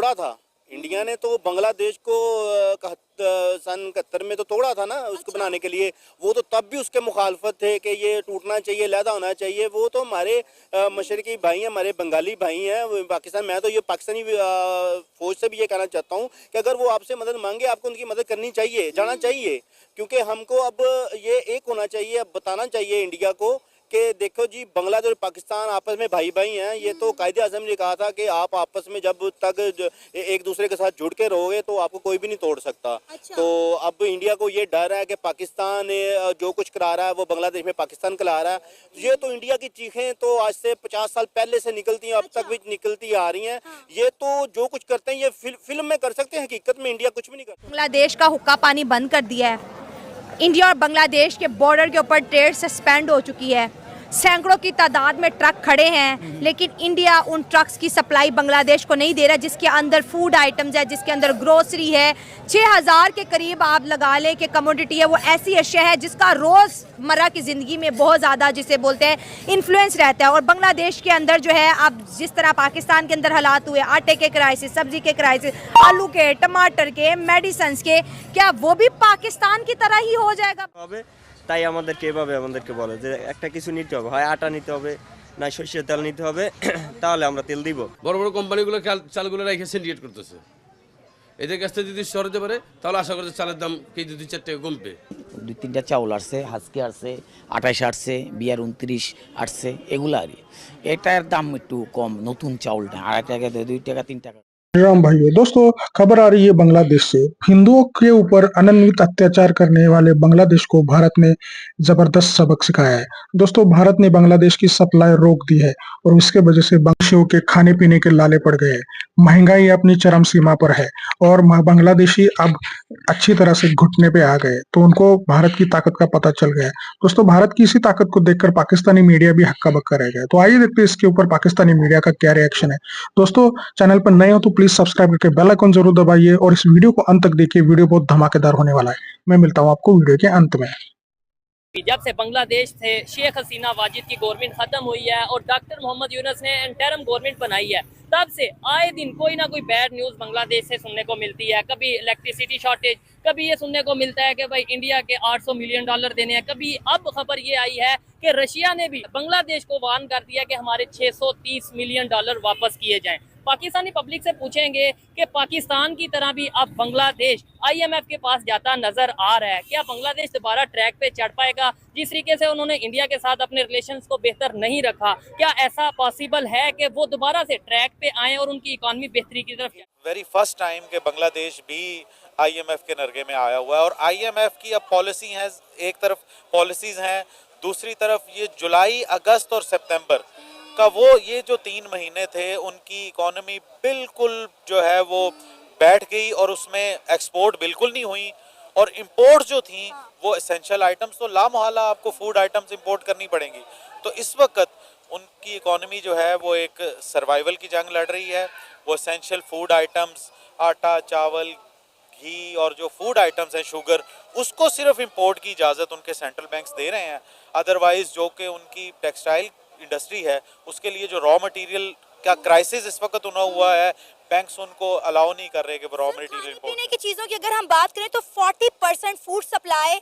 तोड़ा था। इंडिया ने तो बांग्लादेश को सन 71 में तो तोड़ा था ना उसको बनाने के लिए। वो तो तब भी उसके मुखालफत थे कि ये टूटना चाहिए, लहदा होना चाहिए। वो तो हमारे मशरकी भाई हैं, हमारे बंगाली भाई हैं पाकिस्तान। मैं तो ये पाकिस्तानी फौज से भी ये कहना चाहता हूँ कि अगर वो आपसे मदद मांगे, आपको उनकी मदद करनी चाहिए, जाना चाहिए। क्योंकि हमको अब ये एक होना चाहिए, अब बताना चाहिए इंडिया को कि देखो जी, बांग्लादेश और पाकिस्तान आपस में भाई भाई हैं। ये तो कायदे आज़म ने कहा था कि आप आपस में जब तक एक दूसरे के साथ जुड़ के रहोगे तो आपको कोई भी नहीं तोड़ सकता। अच्छा। तो अब इंडिया को ये डर है कि पाकिस्तान जो कुछ करा रहा है वो बांग्लादेश में पाकिस्तान करा रहा है। ये तो इंडिया की चीखें तो आज से 50 साल पहले से निकलती हैं, अब तक भी निकलती आ रही हैं। ये तो जो कुछ करते हैं ये फिल्म में कर सकते हैं, हकीकत में इंडिया कुछ भी नहीं करता। बांग्लादेश का हुक्का पानी बंद कर दिया है। इंडिया और बांग्लादेश के बॉर्डर के ऊपर ट्रेड सस्पेंड हो चुकी है। सैकड़ों की तादाद में ट्रक खड़े हैं, लेकिन इंडिया उन ट्रक्स की सप्लाई बांग्लादेश को नहीं दे रहा, जिसके अंदर फूड आइटम्स है, जिसके अंदर ग्रोसरी है। 6000 के करीब आप लगा लें कि कमोडिटी है। वो ऐसी अशिया है जिसका रोज़मर्रा की ज़िंदगी में बहुत ज़्यादा, जिसे बोलते हैं, इन्फ्लुएंस रहता है। और बांग्लादेश के अंदर जो है, अब जिस तरह पाकिस्तान के अंदर हालात हुए, आटे के क्राइसिस, सब्जी के क्राइसिस, आलू के, टमाटर के, मेडिसिन के, क्या वो भी पाकिस्तान की तरह ही हो जाएगा? তাই আমাদেরকে এভাবে আমাদেরকে বলে যে একটা কিছু নিতে হবে, হয় আটা নিতে হবে, না সরষের তেল নিতে হবে, তাহলে আমরা তেল দিব। বড় বড় কোম্পানিগুলো চালগুলো রেখে সিন্ডিকেট করতেছে। এদের কাছ থেকে যদি সরতে পারে তাহলে আশা করছি চালের দাম কেজি 2-4 টাকা কমবে। 2-3টা চাউল আসছে, হাজকে আসছে, 28 আসছে, বিয়ার 29 আসছে, এগুলো আর এটার দাম একটু কম। নতুন চাউলটা 2.5 টাকা 2 টাকা 3 টাকা। राम भाइयों, दोस्तों खबर आ रही है बांग्लादेश से। हिंदुओं के ऊपर अनन्वित अत्याचार करने वाले बांग्लादेश को भारत ने जबरदस्त सबक सिखाया है। दोस्तों, भारत ने बांग्लादेश की सप्लाई रोक दी है और इसके वजह से बांग्लादेशियों के खाने पीने के लाले पड़ गए हैं। महंगाई अपनी चरम सीमा पर है और बांग्लादेशी अब अच्छी तरह से घुटने पे आ गए, तो उनको भारत की ताकत का पता चल गया है। दोस्तों, भारत की इसी ताकत को देखकर पाकिस्तानी मीडिया भी हक्का बक्का रह गया। तो आइए देखते हैं इसके ऊपर पाकिस्तानी मीडिया का क्या रिएक्शन है। दोस्तों, चैनल पर नए हो तो प्लीज सब्सक्राइब करके बेल आइकन जरूर दबाइए और इस वीडियो को अंत तक देखिए। वीडियो बहुत धमाकेदार होने वाला है। मैं मिलता हूं आपको वीडियो के अंत में। जब से बांग्लादेश से शेख हसीना वाजिद की गवर्नमेंट खत्म हुई है और डॉक्टर मोहम्मद यूनुस ने इंटरिम गवर्नमेंट बनाई है, तब से आए दिन कोई ना कोई बैड न्यूज़ बांग्लादेश से सुनने को मिलती है। कभी इलेक्ट्रिसिटी शॉर्टेज, कभी ये सुनने को मिलता है कि भाई इंडिया के $800 मिलियन देने हैं। कभी अब खबर ये आई है कि रशिया ने भी बांग्लादेश को वार्न कर दिया कि हमारे $630 मिलियन वापस किए जाएं। पाकिस्तानी पब्लिक से पूछेंगे कि पाकिस्तान की तरह भी अब बांग्लादेश IMF के पास जाता नजर आ रहा है। क्या बांग्लादेश दोबारा ट्रैक पे चढ़ पाएगा? जिस तरीके से उन्होंने इंडिया के साथ अपने रिलेशंस को बेहतर नहीं रखा, क्या ऐसा पॉसिबल है कि वो दोबारा से ट्रैक पे आए और उनकी इकॉनमी बेहतरी की तरफ? वेरी फर्स्ट टाइम के बांग्लादेश भी IMF के नरगे में आया हुआ है और IMF की अब पॉलिसी है, एक तरफ पॉलिसीज हैं, दूसरी तरफ ये जुलाई, अगस्त और सितंबर का वो ये जो 3 महीने थे उनकी इकोनॉमी बिल्कुल जो है वो बैठ गई और उसमें एक्सपोर्ट बिल्कुल नहीं हुई और इंपोर्ट जो थी वो एसेंशियल आइटम्स, तो लामहला आपको फूड आइटम्स इंपोर्ट करनी पड़ेंगी। तो इस वक्त उनकी इकोनॉमी जो है वो एक सर्वाइवल की जंग लड़ रही है। वो एसेंशियल फूड आइटम्स, आटा, चावल, घी और जो फूड आइटम्स हैं, शुगर, उसको सिर्फ इंपोर्ट की इजाज़त उनके सेंट्रल बैंक्स दे रहे हैं। अदरवाइज जो कि उनकी टेक्सटाइल इंडस्ट्री है उसके लिए जो रॉ मटेरियल का क्राइसिस इस वक्त उन्हें हुआ है, बैंक्स उनको अलाउ नहीं कर रहे कि रॉ मटेरियल पीने की चीज़ों की अगर हम बात करें तो 40% फूड सप्लाई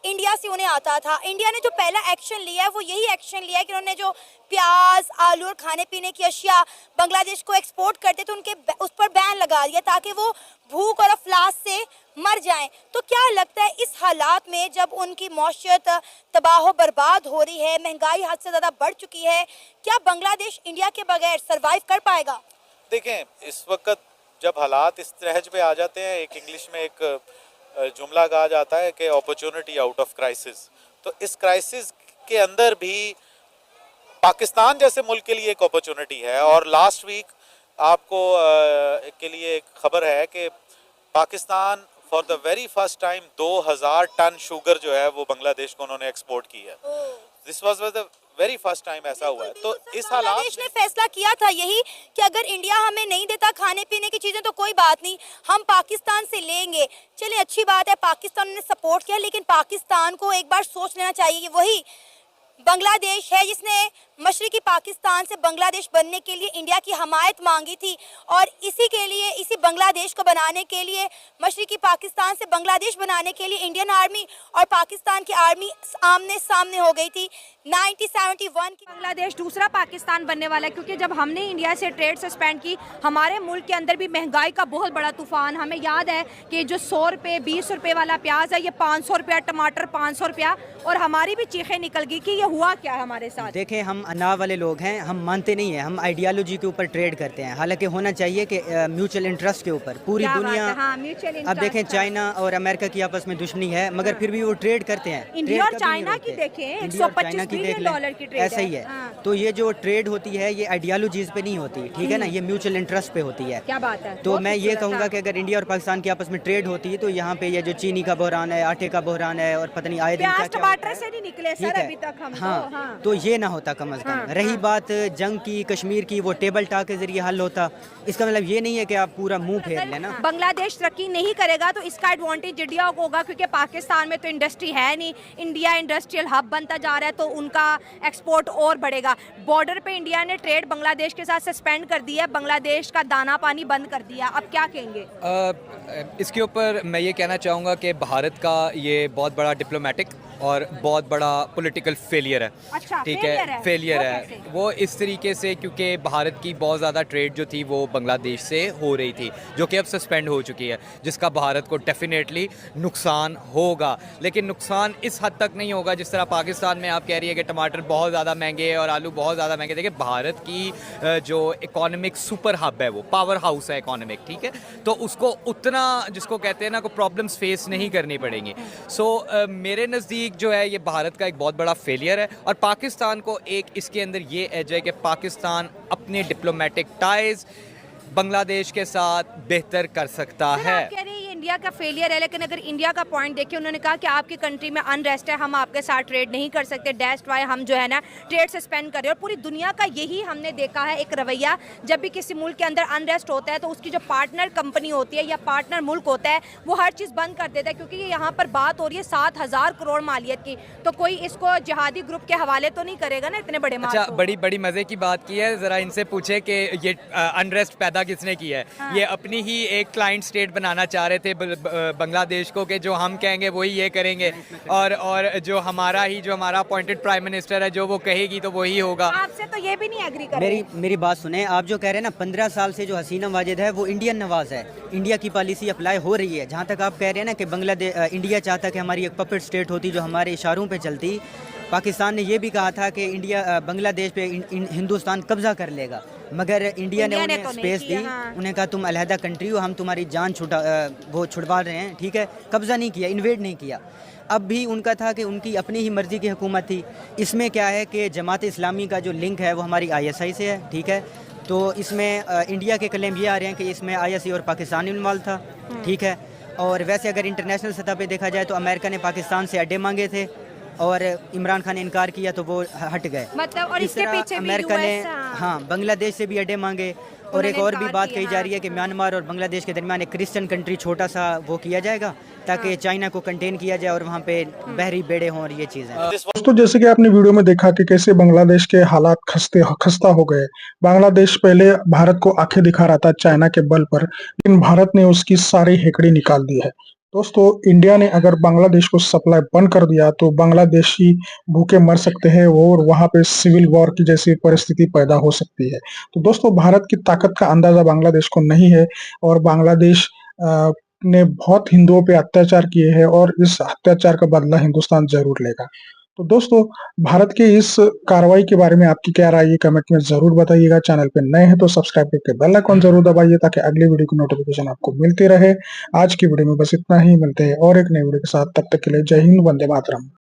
इंडिया से उन्हें आता था। इंडिया ने जो पहला एक्शन लिया है वो यही एक्शन लिया है कि उन्होंने जो प्याज, आलू और खाने पीने की अशिया बांग्लादेश को एक्सपोर्ट करते थे उनके उस पर बैन लगा दिया ताकि वो भूख और अफलास से मर जाएं। तो क्या लगता है इस हालात में जब उनकी मौशियत तबाह बर्बाद हो रही है, महंगाई हद से ज़्यादा बढ़ चुकी है, क्या बांग्लादेश इंडिया के बगैर सरवाइव कर पाएगा? देखें, इस वक्त जब हालात इस तरह पे आ जाते हैं, एक इंग्लिश में एक जुमला कहा जाता है कि अपॉर्चुनिटी आउट ऑफ क्राइसिस। तो इस क्राइसिस के अंदर भी पाकिस्तान जैसे मुल्क के लिए एक अपॉर्चुनिटी है। और लास्ट वीक आपको के लिए एक खबर है कि Pakistan for the very first time 2000 ton sugar जो है वो बांग्लादेश को उन्होंने एक्सपोर्ट की है। This was the very first time ऐसा हुआ है। तो इस हालात ने फैसला किया था यही कि अगर इंडिया हमें नहीं देता खाने पीने की चीजें तो कोई बात नहीं, हम पाकिस्तान से लेंगे। चलिए, अच्छी बात है, पाकिस्तान ने सपोर्ट किया, लेकिन पाकिस्तान को एक बार सोच लेना चाहिए कि वही बांग्लादेश है जिसने मशरकी पाकिस्तान से बांग्लादेश बनने के लिए इंडिया की हमायत मांगी थी और इसी के लिए, इसी बांग्लादेश को बनाने के लिए, मशरकी पाकिस्तान से बांग्लादेश बनाने के लिए इंडियन आर्मी और पाकिस्तान की आर्मी आमने सामने हो गई थी 1971 की। बांग्लादेश दूसरा पाकिस्तान बनने वाला है, क्योंकि जब हमने इंडिया से ट्रेड सस्पेंड की, हमारे मुल्क के अंदर भी महंगाई का बहुत बड़ा तूफान, हमें याद है कि जो 100 रुपये 20 रुपये वाला प्याज है, ये 500 रुपया, टमाटर 500 रुपया, और हमारी भी चीखें निकल गई कि ये हुआ क्या हमारे साथ। देखें, हम अनाव वाले लोग हैं, हम मानते नहीं हैं, हम आइडियालॉजी के ऊपर ट्रेड करते हैं। हालांकि होना चाहिए कि म्यूचुअल इंटरेस्ट के ऊपर पूरी दुनिया, अब देखें चाइना और अमेरिका की आपस में दुश्मनी है, मगर फिर भी वो ट्रेड करते हैं। इंडिया और चाइना की देखें, 125 बिलियन डॉलर की ट्रेड ऐसा ही है। तो ये जो ट्रेड होती है ये आइडियालॉजीज पे नहीं होती, ठीक है ना, ये म्यूचुअल इंटरेस्ट पे होती है। क्या बात है। तो मैं ये कहूँगा कि अगर इंडिया और पाकिस्तान की आपस में ट्रेड होती है तो यहाँ पे ये जो चीनी का बहरान है, आटे का बहरान है, और पता नहीं आए दिन क्या टमाटर से नहीं निकले सर अभी तक हम। हाँ, तो ये ना होता कम अज कम। रही बात जंग की, कश्मीर की, वो टेबल टॉक के जरिए हल होता। इसका मतलब ये नहीं है कि आप पूरा मुंह फेर लेना। बांग्लादेश तरक्की नहीं करेगा तो इसका एडवांटेज इंडिया को होगा, क्योंकि पाकिस्तान में तो इंडस्ट्री है नहीं, इंडिया इंडस्ट्रियल हब बनता जा रहा है, तो उनका एक्सपोर्ट और बढ़ेगा। बॉर्डर पे इंडिया ने ट्रेड बांग्लादेश के साथ सस्पेंड कर दिया, बांग्लादेश का दाना पानी बंद कर दिया, अब क्या कहेंगे? इसके ऊपर मैं ये कहना चाहूँगा कि भारत का ये बहुत बड़ा डिप्लोमेटिक और बहुत बड़ा पॉलिटिकल फेलियर है। अच्छा, ठीक है, फेलियर है वो इस तरीके से क्योंकि भारत की बहुत ज़्यादा ट्रेड जो थी वो बांग्लादेश से हो रही थी, जो कि अब सस्पेंड हो चुकी है, जिसका भारत को डेफिनेटली नुकसान होगा। लेकिन नुकसान इस हद तक नहीं होगा जिस तरह पाकिस्तान में आप कह रही है कि टमाटर बहुत ज़्यादा महंगे हैं और आलू बहुत ज़्यादा महंगे। देखिए, भारत की जो इकोनॉमिक सुपर हब है, वो पावर हाउस है इकोनॉमिक, ठीक है, तो उसको उतना, जिसको कहते हैं ना, को प्रॉब्लम्स फेस नहीं करनी पड़ेंगी। सो मेरे नज़दीक जो है ये भारत का एक बहुत बड़ा फेलियर है, और पाकिस्तान को एक इसके अंदर ये एज है कि पाकिस्तान अपने डिप्लोमेटिक टाइज बांग्लादेश के साथ बेहतर कर सकता है। इंडिया का फेलियर है, लेकिन अगर इंडिया का पॉइंट देखें, उन्होंने कहा कि आपकी कंट्री में अनरेस्ट है, हम आपके साथ ट्रेड नहीं कर सकते, दैट्स व्हाई हम जो है ना ट्रेड सस्पेंड कर रहे हैं। और पूरी दुनिया का यही हमने देखा है एक रवैया, जब भी किसी मुल्क के अंदर अनरेस्ट होता है तो उसकी जो पार्टनर कंपनी होती है या पार्टनर मुल्क होता है वो हर चीज़ बंद कर देता है, क्योंकि यहाँ पर बात हो रही है 7,000 करोड़ मालियत की, तो कोई इसको जिहादी ग्रुप के हवाले तो नहीं करेगा ना इतने बड़े। अच्छा, बड़ी बड़ी मजे की बात की है, जरा इनसे पूछे कि ये अनरेस्ट पैदा किसने किया है। ये अपनी ही एक क्लाइंट स्टेट बनाना चाह रहे थे बांग्लादेश को, कि जो हम कहेंगे वही ये करेंगे, और जो हमारा अपॉइंटेड प्राइम मिनिस्टर है, जो वो कहेगी तो वही होगा। आपसे तो ये भी नहीं एग्री कर रहे। मेरी बात सुने, आप जो कह रहे हैं ना 15 साल से जो हसीना वाजिद है वो इंडियन नवाज है, इंडिया की पॉलिसी अप्लाई हो रही है। जहाँ तक आप कह रहे हैं ना कि बांग्लादेश, इंडिया चाहता कि हमारी एक पपेट स्टेट होती जो हमारे इशारों पे चलती। पाकिस्तान ने ये भी कहा था कि इंडिया बांग्लादेश पे हिंदुस्तान कब्जा कर लेगा, मगर इंडिया ने उन्हें तो स्पेस दी। उन्हें कहा तुम अलहदा कंट्री हो, हम तुम्हारी जान छुड़वा रहे हैं, ठीक है। कब्जा नहीं किया, इन्वेड नहीं किया। अब भी उनका था कि उनकी अपनी ही मर्ज़ी की हुकूमत थी। इसमें क्या है कि जमात इस्लामी का जो लिंक है वो हमारी ISI से है, ठीक है। तो इसमें इंडिया के क्लेम ये आ रहे हैं कि इसमें ISI और पाकिस्तान इन्वॉल्व था, ठीक है। और वैसे अगर इंटरनेशनल सतह पे देखा जाए तो अमेरिका ने पाकिस्तान से अड्डे मांगे थे और इमरान खान ने इनकार किया तो वो हट गए। मतलब और इसके पीछे अमेरिका ने बांग्लादेश से भी अड्डे मांगे। और एक और भी बात कही जा रही है कि म्यांमार और बांग्लादेश के दरमियान एक क्रिश्चियन कंट्री छोटा सा वो किया जाएगा ताकि चाइना को कंटेन किया जाए और वहाँ पे बहरी बेड़े हों और ये चीज़ें। दोस्तों, जैसे कि आपने वीडियो में देखा कि कैसे बांग्लादेश के हालात खस्ता हो गए। बांग्लादेश पहले भारत को आंखें दिखा रहा था चाइना के बल पर, लेकिन भारत ने उसकी सारी हेकड़ी निकाल दी है। दोस्तों, इंडिया ने अगर बांग्लादेश को सप्लाई बंद कर दिया तो बांग्लादेशी भूखे मर सकते हैं और वहां पे सिविल वॉर की जैसी परिस्थिति पैदा हो सकती है। तो दोस्तों, भारत की ताकत का अंदाजा बांग्लादेश को नहीं है और बांग्लादेश ने बहुत हिंदुओं पे अत्याचार किए हैं और इस अत्याचार का बदला हिंदुस्तान जरूर लेगा। तो दोस्तों, भारत के इस कार्रवाई के बारे में आपकी क्या राय है कमेंट में जरूर बताइएगा। चैनल पे नए हैं तो सब्सक्राइब करके बेल आइकन जरूर दबाइए ताकि अगली वीडियो की नोटिफिकेशन आपको मिलती रहे। आज की वीडियो में बस इतना ही, मिलते हैं और एक नई वीडियो के साथ, तब तक के लिए जय हिंद, वंदे मातरम।